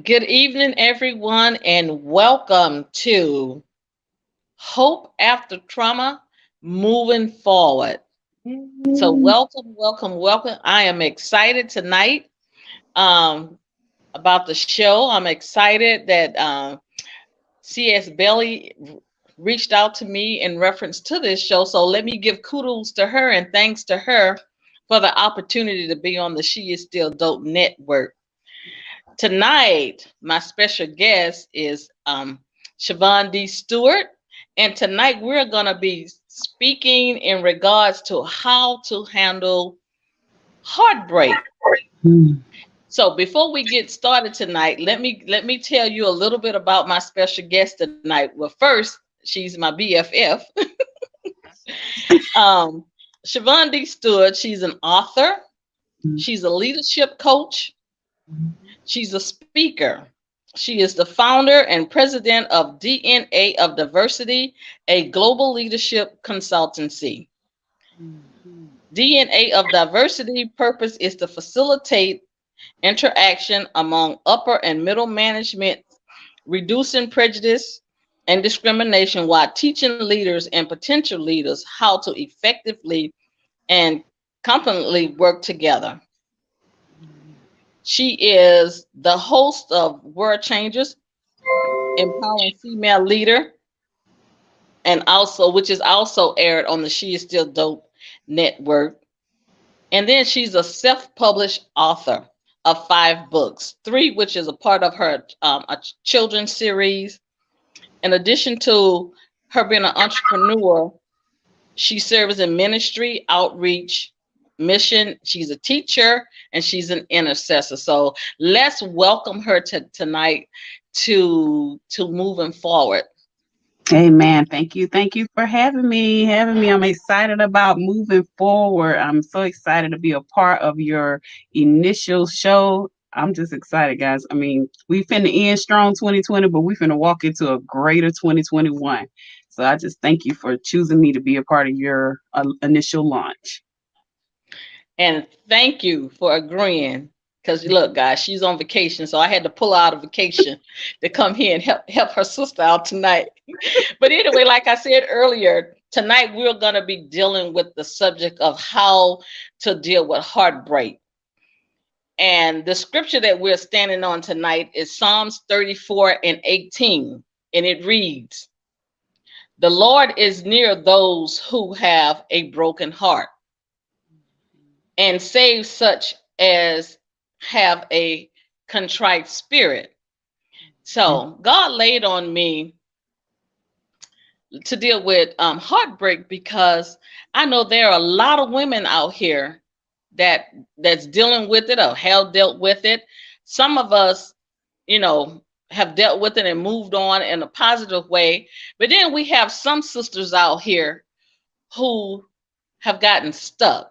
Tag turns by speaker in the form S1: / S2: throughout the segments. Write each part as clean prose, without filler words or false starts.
S1: Good evening, everyone, and welcome to Hope After Trauma Moving Forward. So, welcome, welcome, welcome. I am excited tonight um, about the show. I'm excited that CS Belly reached out to me in reference to this show. So, let me give kudos to her and thanks to her for the opportunity to be on the She Is Still Dope network. Tonight, my special guest is Chavonne D. Stewart. And tonight we're going to be speaking in regards to how to handle heartbreak.
S2: Mm.
S1: So before we get started tonight, let me tell you a little bit about my special guest tonight. Well, first, she's my BFF. um, Chavonne D. Stewart, she's an author, she's a leadership coach, she's a speaker. She is the founder and president of DNA of Diversity, a global leadership consultancy. DNA of Diversity purpose is to facilitate interaction among upper and middle management, reducing prejudice and discrimination while teaching leaders and potential leaders how to effectively and competently work together. She is the host of World Changers, Empowering Female Leader, and also which is also aired on the She Is Still Dope network. And then she's a self-published author of 5 books, three which is a part of her a children's series. In addition to her being an entrepreneur, she serves in ministry, outreach, mission. She's a teacher and she's an intercessor. So let's welcome her to tonight to moving forward.
S2: Amen. Thank you. Thank you for having me. I'm excited about moving forward. I'm so excited to be a part of your initial show. I'm just excited, guys. I mean, we finna end strong 2020, but we finna walk into a greater 2021. So I just thank you for choosing me to be a part of your initial launch.
S1: And thank you for agreeing. Because look, guys, she's on vacation, so I had to pull out of vacation to come here and help her sister out tonight. But anyway, like I said earlier, tonight we're going to be dealing with the subject of how to deal with heartbreak. And the scripture that we're standing on tonight is Psalms 34 and 18. And it reads, "The Lord is near those who have a broken heart and save such as have a contrite spirit." So God laid on me to deal with heartbreak because I know there are a lot of women out here that's dealing with it or have dealt with it. Some of us, you know, have dealt with it and moved on in a positive way. But then we have some sisters out here who have gotten stuck.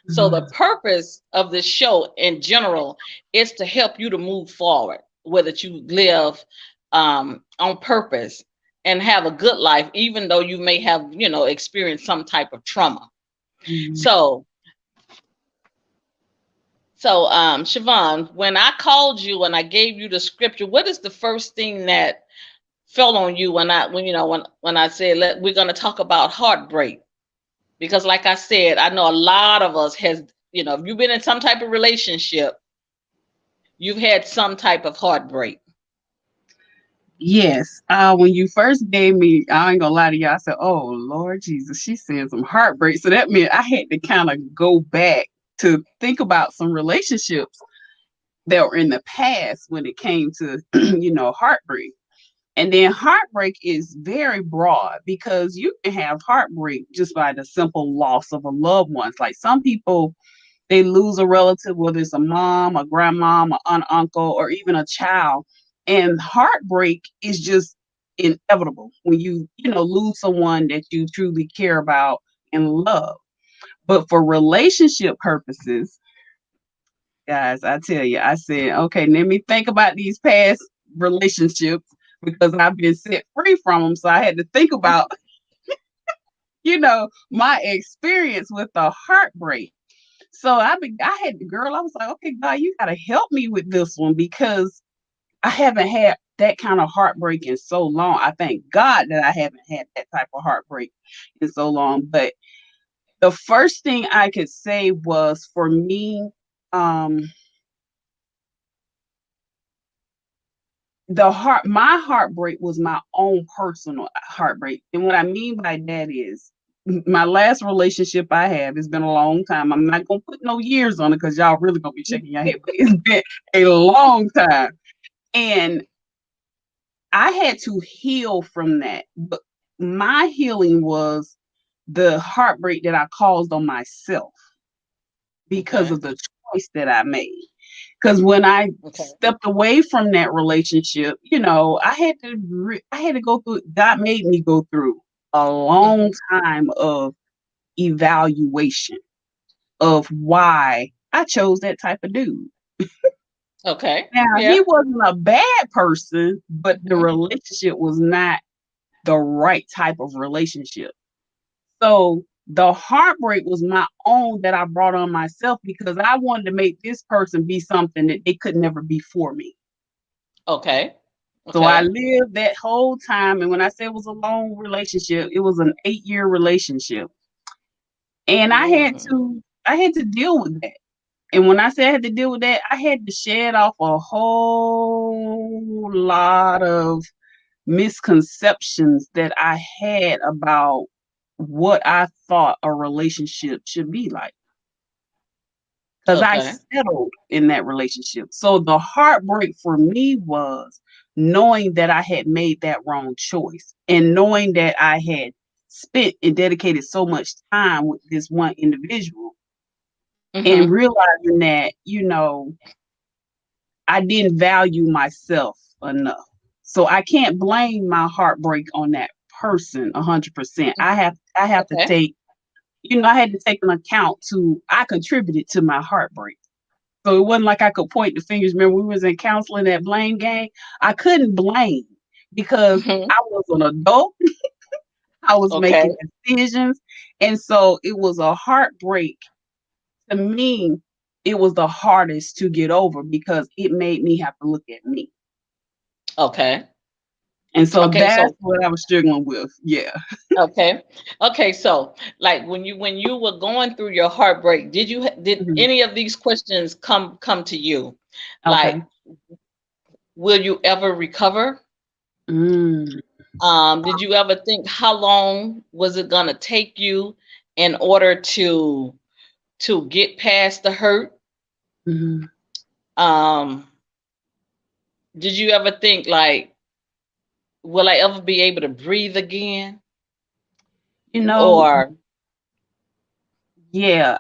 S1: So the purpose of this show in general is to help you to move forward, whether you live on purpose and have a good life, even though you may have, experienced some type of trauma.
S2: Mhm.
S1: So, Chavonne, when I called you and I gave you the scripture, what is the first thing that fell on you when I said we're going to talk about heartbreak? Because like I said, I know a lot of us has, if you've been in some type of relationship, you've had some type of heartbreak.
S2: Yes. When you first gave me, I ain't gonna lie to you, I said, "Oh Lord Jesus, she's saying some heartbreak." So that meant I had to kind of go back to think about some relationships that were in the past when it came to, heartbreak. And then heartbreak is very broad because you can have heartbreak just by the simple loss of a loved one. Like some people, they lose a relative, whether it's a mom, a grandmom, an uncle, or even a child. And heartbreak is just inevitable when you lose someone that you truly care about and love. But for relationship purposes, guys, I tell you, I said, okay, let me think about these past relationships because I've been set free from them. So I had to think about, my experience with the heartbreak. So I had the girl. I was like, okay, God, you gotta help me with this one because I haven't had that kind of heartbreak in so long. I thank God that I haven't had that type of heartbreak in so long. But the first thing I could say was for me, um, my heartbreak was my own personal heartbreak. And what I mean by that is my last relationship I have, it's been a long time. I'm not gonna put no years on it because y'all really gonna be shaking your head, but it's been a long time. And I had to heal from that. But my healing was the heartbreak that I caused on myself because
S1: Okay.
S2: of the choice that I made. Because when I
S1: Okay.
S2: stepped away from that relationship, I had to go through. God made me go through a long
S1: Hmm.
S2: time of evaluation of why I chose that type of dude.
S1: Okay.
S2: Now he
S1: Yeah.
S2: wasn't a bad person, but the
S1: Hmm.
S2: relationship was not the right type of relationship. So the heartbreak was my own that I brought on myself because I wanted to make this person be something that they could never be for me.
S1: Okay.
S2: So I
S1: Okay.
S2: lived that whole time. And when I say it was a long relationship, it was an 8-year relationship. And
S1: Mm.
S2: I had to deal with that. And when I say I had to deal with that, I had to shed off a whole lot of misconceptions that I had about what I thought a relationship should be like. Because I
S1: Okay.
S2: settled in that relationship. So the heartbreak for me was knowing that I had made that wrong choice and knowing that I had spent and dedicated so much time with this one individual and
S1: Hmm.
S2: realizing that, I didn't value myself enough. So I can't blame my heartbreak on that person 100%. I have to
S1: Okay.
S2: take, I had to take an account to I contributed to my heartbreak. So it wasn't like I could point the fingers. Remember, we was in counseling that blame game. I couldn't blame because
S1: Hmm.
S2: I was an adult. I was
S1: Okay.
S2: making decisions. And so it was a heartbreak. To me, it was the hardest to get over because it made me have to look at me.
S1: Okay.
S2: And so
S1: Okay.
S2: that's
S1: So
S2: what I was struggling with. Yeah.
S1: okay. Okay. So like when you were going through your heartbreak, did
S2: Mhm.
S1: any of these questions come to you?
S2: Okay.
S1: Like, will you ever recover?
S2: Mm.
S1: Did you ever think how long was it gonna take you in order to get past the hurt?
S2: Mhm.
S1: Um, did you ever think like, will I ever be able to breathe again?
S2: You know,
S1: Or
S2: yeah,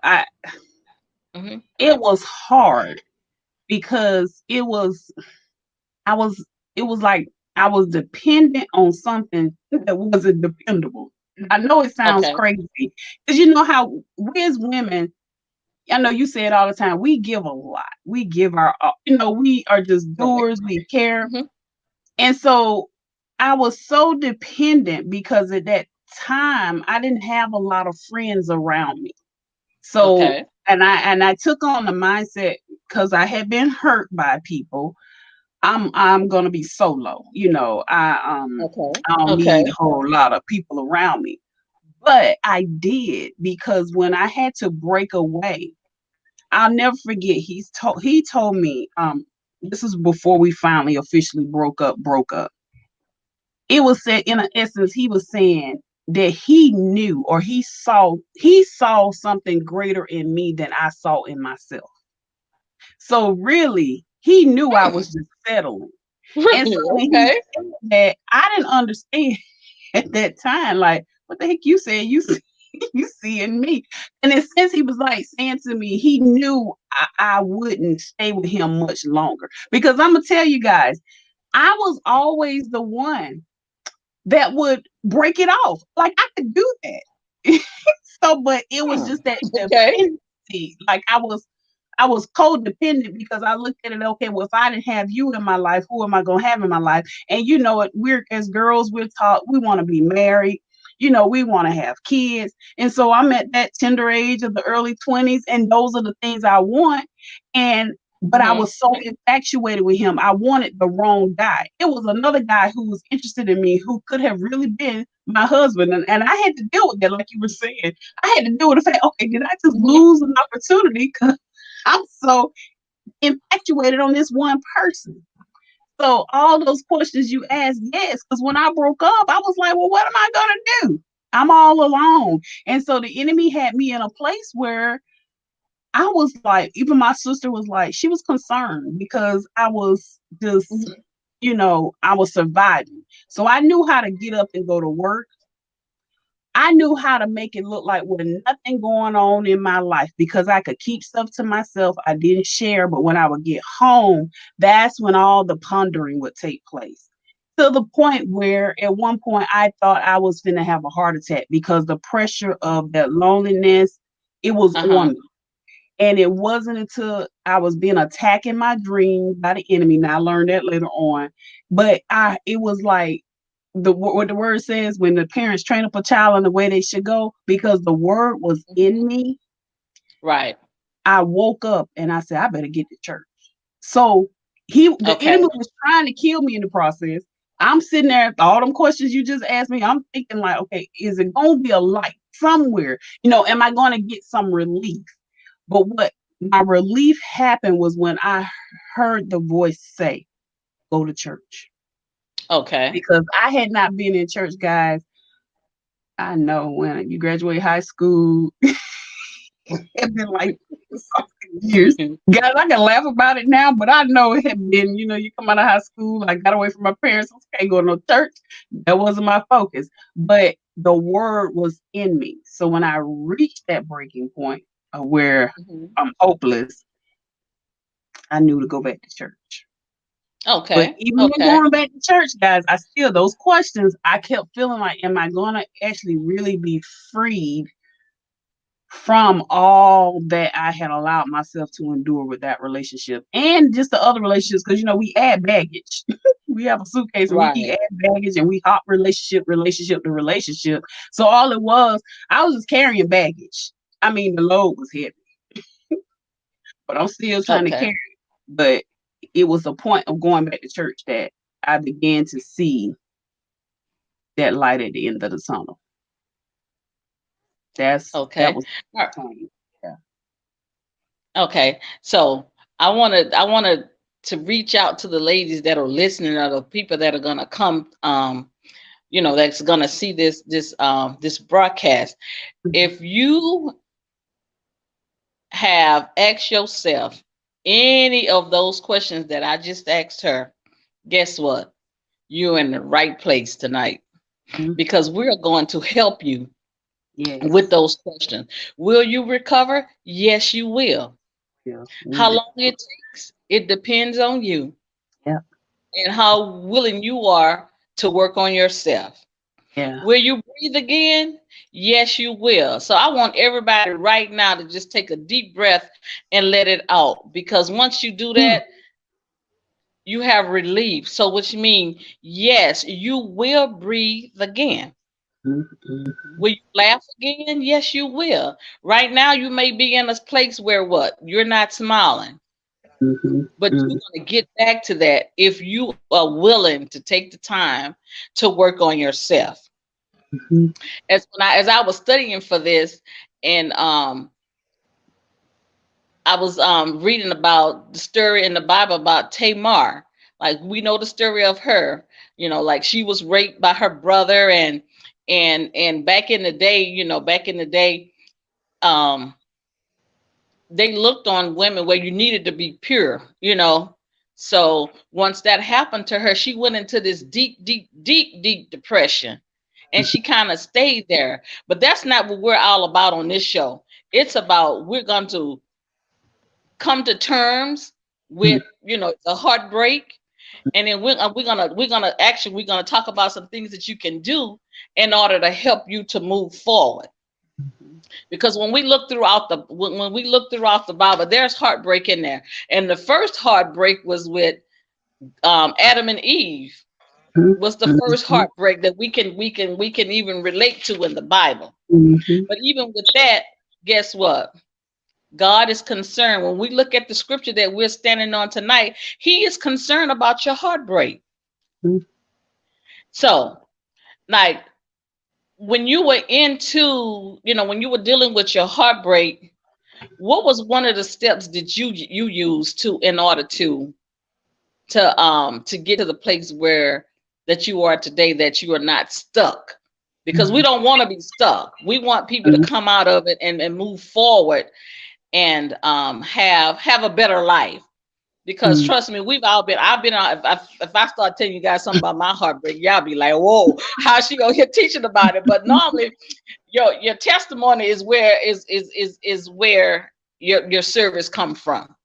S1: mhm,
S2: it was hard because I was it was like I was dependent on something that wasn't dependable. I know it sounds
S1: okay,
S2: crazy because you know how we as women, I know you say it all the time, we give a lot. We give our all. We are just
S1: right,
S2: doers, we care.
S1: mhm,
S2: And so I was so dependent because at that time I didn't have a lot of friends around me. So
S1: okay,
S2: and I took on the mindset because I had been hurt by people. I'm gonna be solo.
S1: okay,
S2: I don't
S1: okay,
S2: need a whole lot of people around me. But I did because when I had to break away, I'll never forget. He told me, this is before we finally officially broke up. It was said in essence, he was saying that he knew or he saw something greater in me than I saw in myself. So really, he knew I
S1: hmm,
S2: was just settling. And so
S1: really,
S2: when he
S1: okay,
S2: said that, I didn't understand at that time, like, what the heck you saying? You see in me. And in a sense, he was like saying to me, he knew I wouldn't stay with him much longer. Because I'm gonna tell you guys, I was always the one that would break it off. Like I could do that. So, but it was
S1: hmm,
S2: just that
S1: okay,
S2: dependency. Like I was codependent because I looked at it, okay, well, if I didn't have you in my life, who am I gonna have in my life? And you know what, we're as girls, we're taught we want to be married, we want to have kids. And so I'm at that tender age of the early 20s, and those are the things I want. And but I
S1: Mm-hmm.
S2: was so infatuated with him. I wanted the wrong guy. It was another guy who was interested in me who could have really been my husband. And I had to deal with that, like you were saying. I had to deal with the fact, okay, did I just
S1: Mm-hmm.
S2: lose an opportunity? Because I'm so infatuated on this one person. So all those questions you asked, yes, because when I broke up, I was like, well, what am I gonna do? I'm all alone. And so the enemy had me in a place where I was like, even my sister was like, she was concerned because I was just, I was surviving. So I knew how to get up and go to work. I knew how to make it look like with nothing going on in my life because I could keep stuff to myself. I didn't share, but when I would get home, that's when all the pondering would take place. To the point where at one point I thought I was going to have a heart attack because the pressure of that loneliness, it was on
S1: Uh-huh.
S2: me. And it wasn't until I was being attacked in my dream by the enemy. Now I learned that later on, but it was like what the word says when the parents train up a child in the way they should go. Because the word was in me,
S1: Right.
S2: I woke up and I said, I better get to church. So the
S1: Okay.
S2: enemy was trying to kill me in the process. I'm sitting there, all them questions you just asked me. I'm thinking like, okay, is it going to be a light somewhere? Am I going to get some relief? But what my relief happened was when I heard the voice say, go to church.
S1: Okay.
S2: Because I had not been in church, guys. I know when you graduate high school, it's been like years. Guys, I can laugh about it now, but I know it had been, you come out of high school, I got away from my parents, I can't go to no church. That wasn't my focus. But the word was in me. So when I reached that breaking point of where
S1: Mhm.
S2: I'm hopeless, I knew to go back to church. But
S1: Okay.
S2: even when
S1: Okay.
S2: going back to church, guys, I still those questions. I kept feeling like, am I going to actually really be freed from all that I had allowed myself to endure with that relationship and just the other relationships? Because we add baggage. We have a suitcase and we keep
S1: Right.
S2: adding baggage and we hop relationship to relationship. So all it was, I was just carrying baggage. I mean, the load was heavy, but I'm still trying to
S1: Okay.
S2: carry. But it was a point of going back to church that I began to see that light at the end of the tunnel. That
S1: Okay.
S2: was
S1: All right.
S2: time. Yeah.
S1: Okay. So I wanted to reach out to the ladies that are listening or the people that are gonna come that's gonna see this broadcast. If you have asked yourself any of those questions that I just asked her, guess what? You're in the right place tonight
S2: Mhm.
S1: because we're going to help you with
S2: Yes.
S1: those questions. Will you recover? Yes, you will.
S2: Yeah.
S1: How
S2: Needed.
S1: long it takes? It depends on you
S2: Yeah.
S1: and how willing you are to work on yourself.
S2: Yeah.
S1: Will you breathe again? Yes, you will. So I want everybody right now to just take a deep breath and let it out because once you do
S2: Mm.
S1: that, you have relief. So, which means, yes, you will breathe again.
S2: Mm, mhm,
S1: Will you laugh again? Yes, you will. Right now, you may be in a place where what? You're not smiling,
S2: mhm,
S1: but you're
S2: mm,
S1: going to get back to that if you are willing to take the time to work on yourself.
S2: mhm,
S1: As I was studying for this, and I was reading about the story in the Bible about Tamar. Like we know the story of her, like she was raped by her brother, and back in the day, um, they looked on women where you needed to be pure. So once that happened to her, she went into this deep, deep, deep, deep depression, and she kind of stayed there. But that's not what we're all about on this show. It's about we're going to come to terms
S2: mm,
S1: with the heartbreak, and then we're gonna talk about some things that you can do in order to help you to move forward,
S2: mhm,
S1: because when we look throughout the Bible, there's heartbreak in there, and the first heartbreak was with Adam and Eve.
S2: mhm,
S1: Was the first
S2: mhm,
S1: heartbreak that we can even relate to in the Bible.
S2: mhm,
S1: But even with that, guess what? God is concerned. When we look at the scripture that we're standing on tonight, he is concerned about your heartbreak.
S2: Mm-hmm.
S1: So, like, when you were when you were dealing with your heartbreak, what was one of the steps that you used to in order to get to the place where that you are today, that you are not stuck? Because we don't want to be stuck. We want people to come out of it and move forward and have a better life. Because trust me, I've been on. If I start telling you guys something about my heartbreak, y'all be like, "Whoa, how's she gonna get teaching about it?" But normally, your testimony is where your service come from.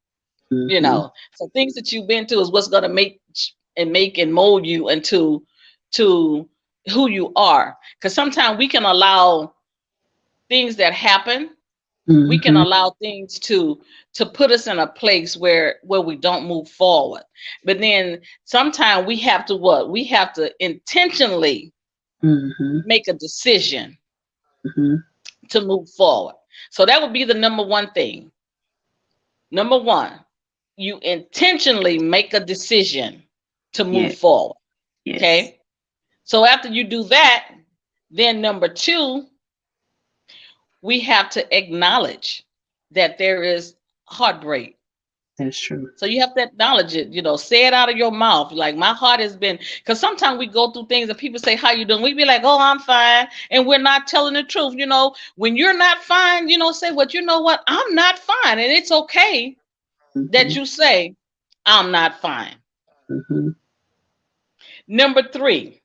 S1: You know, so things that you've been through is what's gonna make and mold you to who you are. Because sometimes we can allow things that happen. We can allow things to put us in a place where we don't move forward. But then sometimes we have to we have to intentionally make a decision to move forward. So that would be the number one thing. Number one, you intentionally make a decision to move forward.
S2: Yes.
S1: Okay. So after you do that, then number two, we have to acknowledge that there is heartbreak.
S2: That's true.
S1: So you have to acknowledge it, say it out of your mouth. Like, my heart has been, because sometimes we go through things and people say, how you doing? We be like, oh, I'm fine. And we're not telling the truth. When you're not fine, say, what, you know what? I'm not fine. And it's okay that you say, I'm not fine. Number three,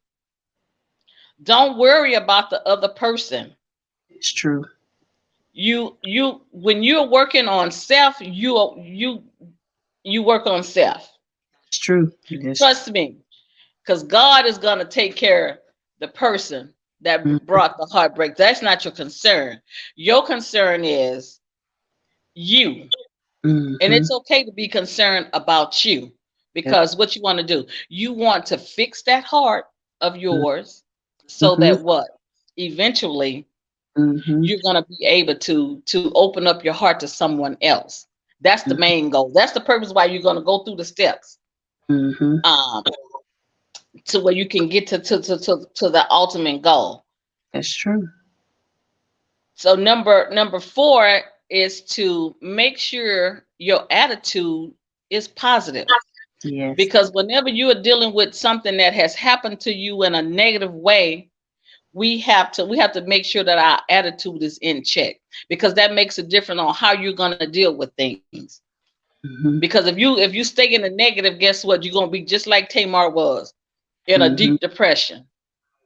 S1: don't worry about the other person.
S2: It's true.
S1: When you're working on self, you work on self.
S2: It's true.
S1: Trust me, because God is going to take care of the person that brought the heartbreak. That's not your concern. Your concern is you. And it's okay to be concerned about you, because what you want to do, you want to fix that heart of yours so that eventually you're going to be able to open up your heart to someone else. That's the main goal. That's the purpose why you're going to go through the steps to where you can get to the ultimate goal.
S2: That's true.
S1: So number four is to make sure your attitude is positive.
S2: Yes.
S1: Because whenever you are dealing with something that has happened to you in a negative way, we have to make sure that our attitude is in check, because that makes a difference on how you're going to deal with things. Because if you stay in the negative, guess what? You're going to be just like Tamar was, in a deep depression.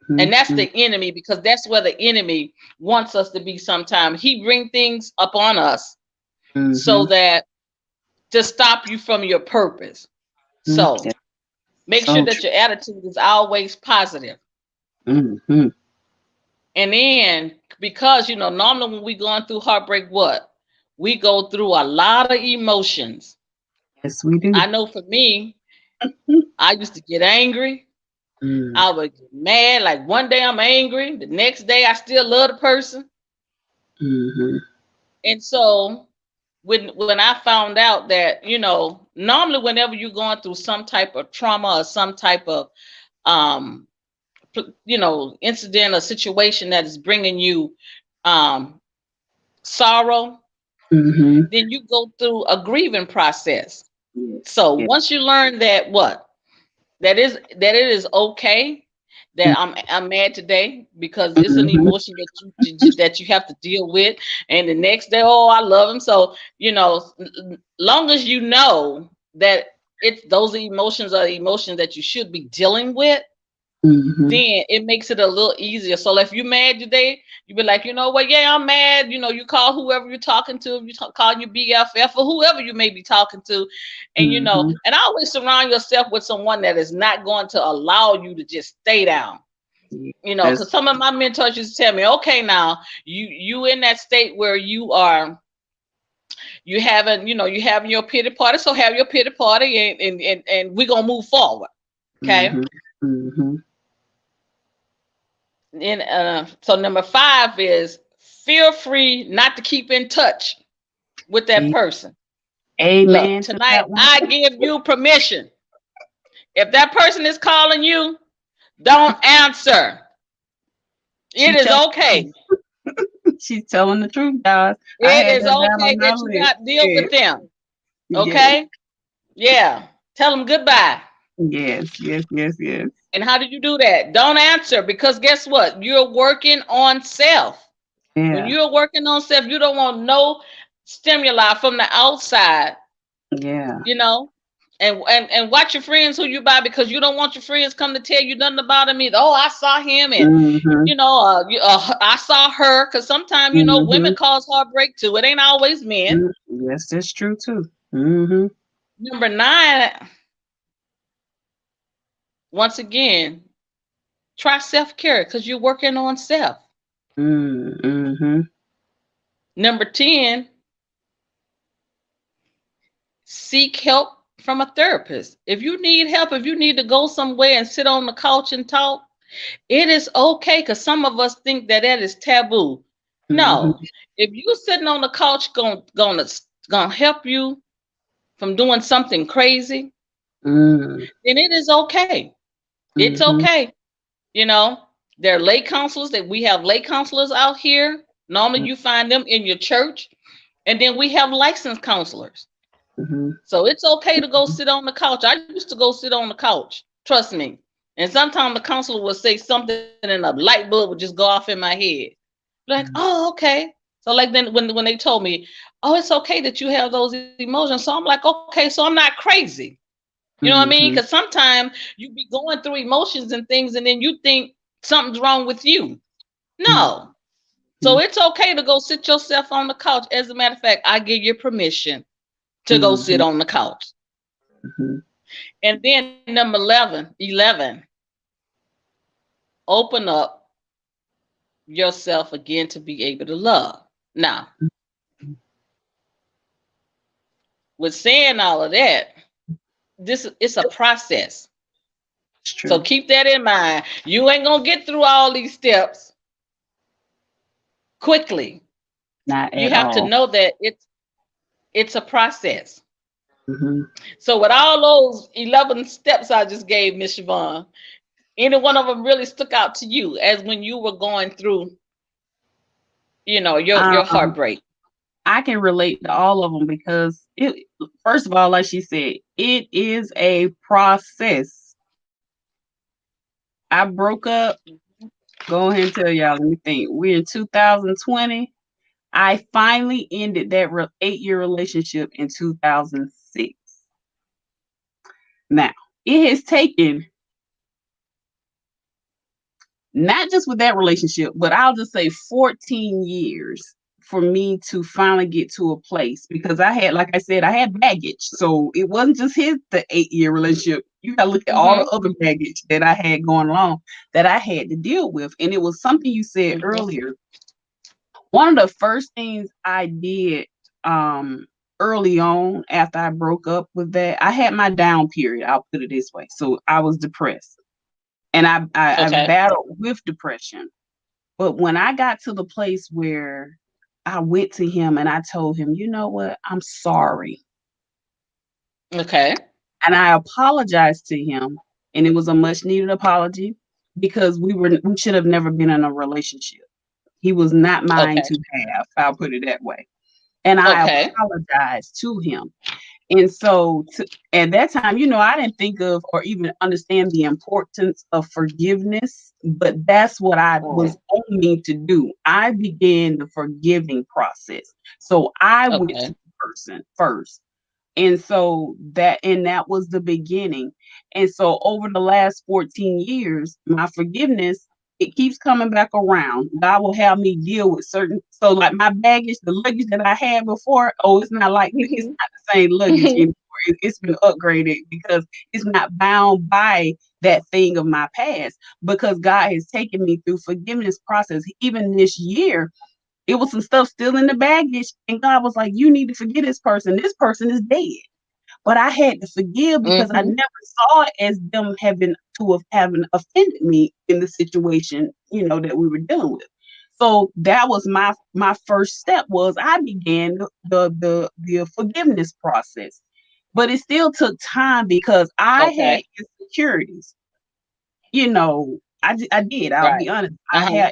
S1: And that's the enemy, because that's where the enemy wants us to be sometimes. He brings things upon us so that to stop you from your purpose. So make sure that your attitude is always positive. And then, because, normally when we're going through heartbreak, we go through a lot of emotions.
S2: Yes, we do.
S1: I know for me, I used to get angry. I would get mad. Like, one day I'm angry, the next day I still love the person. And so when I found out that, normally whenever you're going through some type of trauma or some type of incident or situation that is bringing you sorrow, then you go through a grieving process. So once you learn that that it is okay that I'm mad today, because it's an emotion that you have to deal with, and the next day, oh, I love him. So long as you know that those emotions are the emotions that you should be dealing with, then it makes it a little easier. So if you're mad today, you be like, you know what? Yeah, I'm mad. You call whoever you're talking to, you call your BFF or whoever you may be talking to. And, and always surround yourself with someone that is not going to allow you to just stay down. Because some of my mentors used to tell me, okay, now you in that state where you having your pity party. So have your pity party and we're going to move forward. Okay. And so number 5 is feel free not to keep in touch. with that person. Look,
S2: Amen to
S1: tonight
S2: that one.
S1: I give you permission. If that person is calling you, don't answer. It
S2: She
S1: is
S2: tell
S1: okay.
S2: she's telling the truth, guys. I
S1: It
S2: had
S1: is
S2: that down on
S1: okay
S2: my
S1: that you
S2: list.
S1: got to deal
S2: Yes,
S1: with them.
S2: yes,
S1: Okay? Yeah. Tell them goodbye.
S2: yes, yes, yes, yes.
S1: And how do you do that? Don't answer because guess what? You're working on self. When
S2: Yeah,
S1: you're working on self, you don't want no stimuli from the outside,
S2: yeah.
S1: you know. And watch your friends who you buy because you don't want your friends come to tell you nothing about him either. Oh, I saw him and
S2: Mm-hmm.
S1: I saw her because sometimes women
S2: Mm-hmm.
S1: cause heartbreak too. It ain't always men.
S2: Yes, that's true too. Mm-hmm.
S1: Number 9, once again, try self-care because you're working on self.
S2: Mm-hmm.
S1: Number 10, seek help from a therapist. If you need help, if you need to go somewhere and sit on the couch and talk, it is okay because some of us think that that is taboo. No,
S2: Mm-hmm.
S1: if you sitting on the couch gonna help you from doing something crazy, then it is okay. It's
S2: Mm-hmm.
S1: okay. You know, there are lay counselors that we have lay counselors out here. Normally you find them in your church, and then we have licensed counselors.
S2: Mm-hmm.
S1: So it's okay to go sit on the couch. I used to go sit on the couch. Trust me. And sometimes the counselor would say something and a light bulb would just go off in my head. Like, oh, okay. So like then when they told me, oh, it's okay that you have those emotions. So I'm like, okay, so I'm not crazy. You know what I mean? Because
S2: Mm-hmm.
S1: sometimes you be going through emotions and things, and then you think something's wrong with you. No. So it's okay to go sit yourself on the couch. As a matter of fact, I give you permission to go sit
S2: Mm-hmm.
S1: on the couch.
S2: Mm-hmm.
S1: And then number 11, open up yourself again to be able to love. Now, with saying all of that, this it's a process.
S2: It's
S1: So
S2: true.
S1: keep that in mind. You ain't gonna get through all these steps quickly.
S2: Not
S1: You
S2: at
S1: have to
S2: all.
S1: know that it's a process.
S2: Mm-hmm.
S1: So with all those 11 steps I just gave, Miss Chavonne, any one of them really stuck out to you as when you were going through, your
S2: Um,
S1: heartbreak?
S2: I can relate to all of them because first of all, like she said, it is a process. I broke up. Go ahead and tell y'all. Let me think. We're in 2020. I finally ended that 8-year relationship in 2006. Now, it has taken not just with that relationship, but I'll just say 14 years for me to finally get to a place because I had, like I said, I had baggage. So it wasn't just the 8-year relationship. You got to look at all the
S1: Mm-hmm.
S2: other baggage that I had going along that I had to deal with. And it was something you said
S1: Mm-hmm.
S2: earlier. One of the first things I did early on after I broke up with that, I had my down period. I'll put it this way. So I was depressed and I
S1: Okay.
S2: battled with depression. But when I got to the place where I went to him and I told him, you know what, I'm sorry.
S1: Okay.
S2: And I apologized to him. And it was a much needed apology because we should have never been in a relationship. He was not mine
S1: Okay.
S2: to have. I'll put it that way. And I
S1: Okay.
S2: apologized to him. And so at that time, I didn't think of or even understand the importance of forgiveness, but that's what I was
S1: Mm.
S2: on me to do. I began the forgiving process. So I went to
S1: Okay.
S2: the person first. And that was the beginning. And so over the last 14 years, my forgiveness, it keeps coming back around. God will have me deal with so like my baggage, the luggage that I had before, it's not it's
S1: Mhm.
S2: not the same luggage anymore. It's been upgraded because it's not bound by that thing of my past because God has taken me through forgiveness process. Even this year, it was some stuff still in the baggage, and God was like, "You need to forgive this person. This person is dead." But I had to forgive because I
S1: Mhm.
S2: never saw it as them having offended me in the situation, that we were dealing with. So that was my first step. Was I began the forgiveness process, but it still took time because I had
S1: Okay.
S2: insecurities. You know, I did. I'll
S1: Right.
S2: be honest.
S1: Uh-huh.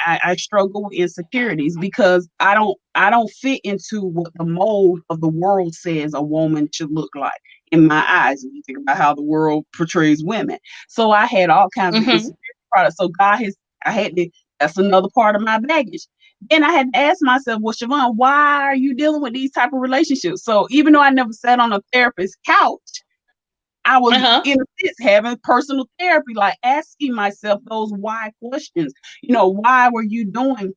S2: I struggle with insecurities because I don't fit into what the mold of the world says a woman should look like in my eyes. When you think about how the world portrays women, so I had all kinds of
S1: Mm-hmm.
S2: insecurity products. So God has I had to. That's another part of my baggage. Then I had to ask myself, well, Chavonne, why are you dealing with these type of relationships? So even though I never sat on a therapist's couch, I was
S1: Uh-huh.
S2: in a sense having personal therapy, like asking myself those why questions. Why were you doing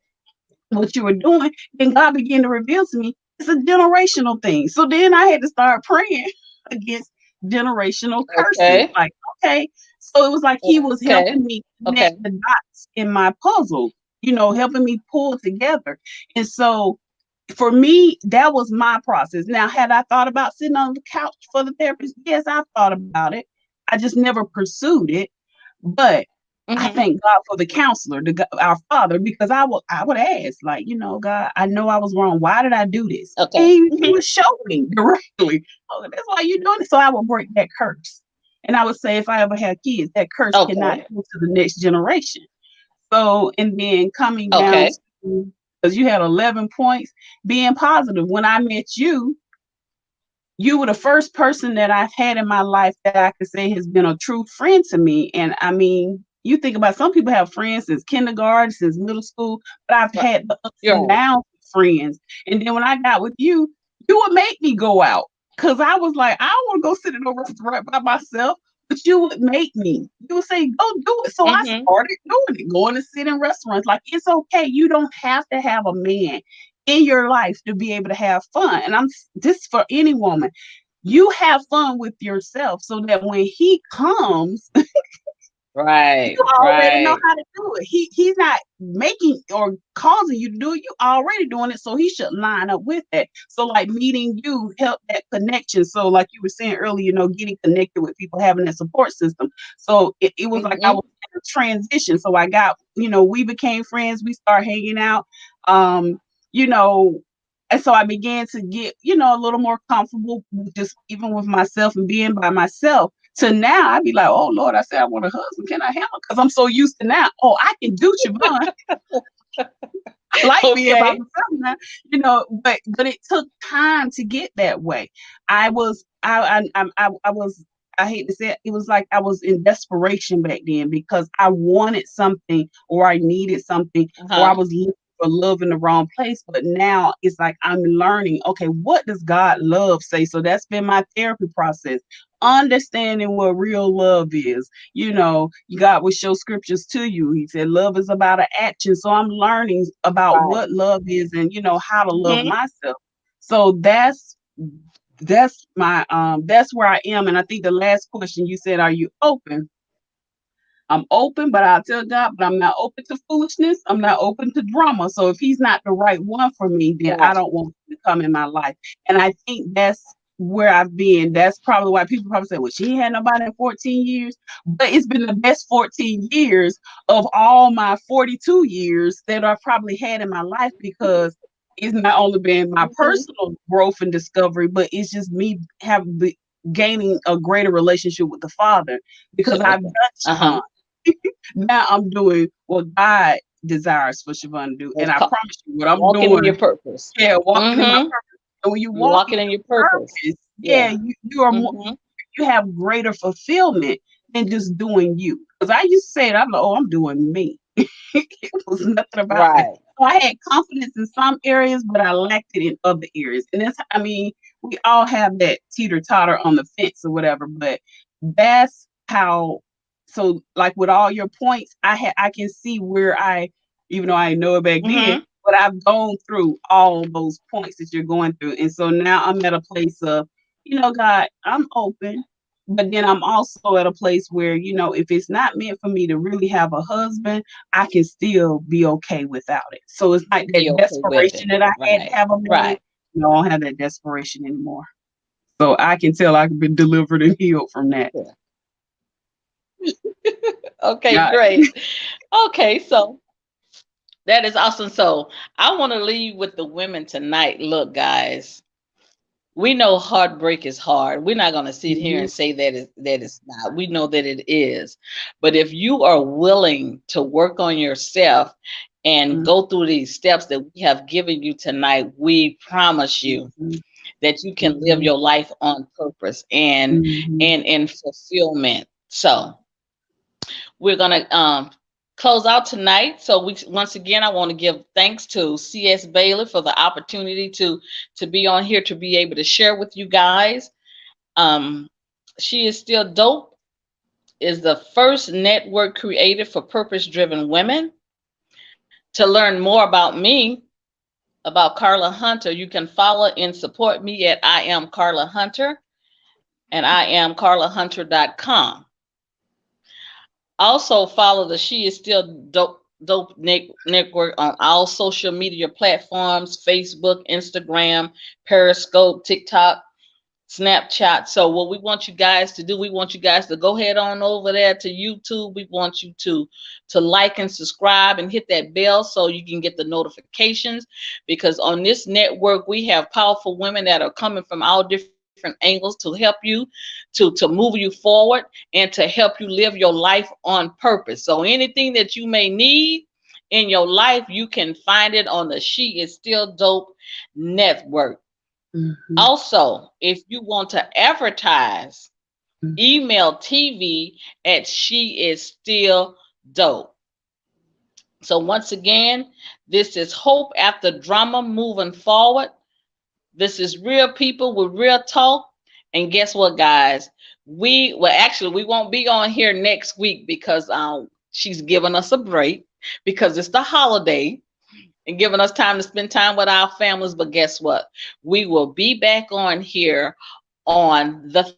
S2: what you were doing? Then God began to reveal to me it's a generational thing. So then I had to start praying against generational curses.
S1: Okay.
S2: Like, okay. So it was like he was
S1: Okay.
S2: helping me connect
S1: Okay.
S2: the dots in my puzzle, helping me pull together. And so for me, that was my process. Now, had I thought about sitting on the couch for the therapist? Yes, I thought about it. I just never pursued it. But I
S1: Mm-hmm.
S2: thank God for the counselor, our Father, because I would ask, like, God, I know I was wrong. Why did I do this? And
S1: Okay.
S2: he
S1: Mm-hmm.
S2: would show me directly. Oh, that's why you're doing it. So I would break that curse, and I would say, if I ever have kids, that curse cannot
S1: Okay.
S2: go to the next generation. So, and then coming down
S1: Okay.
S2: to, because you had 11 points, being positive. When I met you, you were the first person that I've had in my life that I could say has been a true friend to me. And I mean, you think about some people have friends since kindergarten, since middle school, but I've
S1: Right.
S2: had the ups
S1: You're
S2: and
S1: right.
S2: downs with friends. And then when I got with you would make me go out because I was like, I don't want to go sit in a restaurant by myself. But you would make me. You would say, go do it. So I
S1: Mm-hmm.
S2: started doing it, going to sit in restaurants. Like, it's okay. You don't have to have a man in your life to be able to have fun. And I'm this for any woman. You have fun with yourself so that when he comes, you
S1: Right.
S2: already know
S1: Right.
S2: how to do it. He's not making or causing you to do it. You already doing it, so he should line up with that. So like meeting you help that connection. So like you were saying earlier, getting connected with people, having that support system. So it was like I
S1: Mm-hmm.
S2: was in a transition. So I got, we became friends. We started hanging out. You know, and so I began to get, a little more comfortable with just even with myself and being by myself. So now I'd be like, oh Lord, I said I want a husband. Can I have him? Because I'm so used to now. Oh, I can do Chavonne. I like being by
S1: Okay.
S2: myself now, but it took time to get that way. I was I was I hate to say it, it was like I was in desperation back then because I wanted something or I needed something or I
S1: Uh-huh.
S2: was looking for love in the wrong place. But now it's like I'm learning, okay, what does God love say? So that's been my therapy process. Understanding what real love is. God will show scriptures to you. He said love is about an action. So I'm learning about
S1: Right.
S2: what love is and how to love
S1: Mm-hmm.
S2: myself. So that's where I am. And I think the last question you said, are you open? I'm open, but I'll tell God, but I'm not open to foolishness. I'm not open to drama. So if he's not the right one for me, then I
S1: Right.
S2: don't want him to come in my life. And I think that's where I've been. That's probably why people probably say, well, she ain't had nobody in 14 years. But it's been the best 14 years of all my 42 years that I've probably had in my life because it's not only been my
S1: Mm-hmm.
S2: personal growth and discovery, but it's just me gaining a greater relationship with the Father because
S1: Sure.
S2: I've
S1: Okay.
S2: done
S1: Uh-huh.
S2: Siobhan. Now I'm doing what God desires for Siobhan to do. And
S1: It's
S2: I
S1: called
S2: promise you, what I'm
S1: walking in your
S2: doing,
S1: purpose.
S2: yeah, walking in my
S1: Mm-hmm.
S2: purpose. And when you
S1: You're
S2: walk in
S1: walking in your
S2: your
S1: purpose.
S2: purpose, yeah,
S1: Yeah.
S2: you are more,
S1: Mm-hmm.
S2: you have greater fulfillment than just doing you. Because I used to say it, I'm like, oh, I'm doing me. It was nothing about that.
S1: Right.
S2: So I had confidence in some areas, but I lacked it in other areas. And that's, I mean, we all have that teeter totter on the fence or whatever, but that's how. So, like with all your points, I can see where even though I didn't know it back then,
S1: Mm-hmm.
S2: but I've gone through all those points that you're going through, and so now I'm at a place of, God, I'm open. But then I'm also at a place where, if it's not meant for me to really have a husband, I can still be okay without it. So it's like
S1: Be
S2: that
S1: okay with
S2: desperation
S1: it.
S2: that I had to
S1: Right.
S2: have a man.
S1: Right.
S2: No, I don't have that desperation anymore. So I can tell I've been delivered and healed from that.
S1: Yeah. Okay,
S2: Yeah.
S1: great. Okay, so That is awesome. So I want to leave with the women tonight. Look, guys, we know heartbreak is hard. We're not going to sit here
S2: Mhm,
S1: and say that it's not. We know that it is. But if you are willing to work on yourself and
S2: mhm,
S1: go through these steps that we have given you tonight, we promise you
S2: mhm,
S1: that you can live
S2: mhm,
S1: your life on purpose
S2: mhm.
S1: and in fulfillment. So we're gonna close out tonight. So we once again I want to give thanks to CS Bailey for the opportunity to be on here to be able to share with you guys. Um, she is still dope. Is the first network created for purpose-driven women. To learn more about me, about Carla Hunter, you can follow and support me at I am Carla Hunter and I am carlahunter.com. Also follow the She Is Still Dope Network on all social media platforms: Facebook, Instagram, Periscope, TikTok, Snapchat. So what we want you guys to do, we want you guys to go head on over there to YouTube. We want you to like and subscribe and hit that bell so you can get the notifications, because on this network we have powerful women that are coming from all different angles to help you to move you forward and to help you live your life on purpose. So anything that you may need in your life, you can find it on the She Is Still Dope network.
S2: Mhm,
S1: Also, if you want to advertise,
S2: mhm.
S1: email TV at She Is Still Dope. So once again, this is hope after drama moving forward. This is real people with real talk. And guess what, guys? We won't be on here next week because she's giving us a break because it's the holiday and giving us time to spend time with our families. But guess what? We will be back on here on the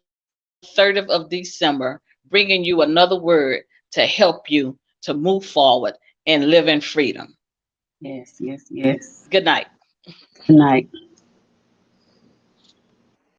S1: 30th of December, bringing you another word to help you to move forward and live in freedom.
S2: Yes, yes, yes.
S1: Good night.
S2: Good night.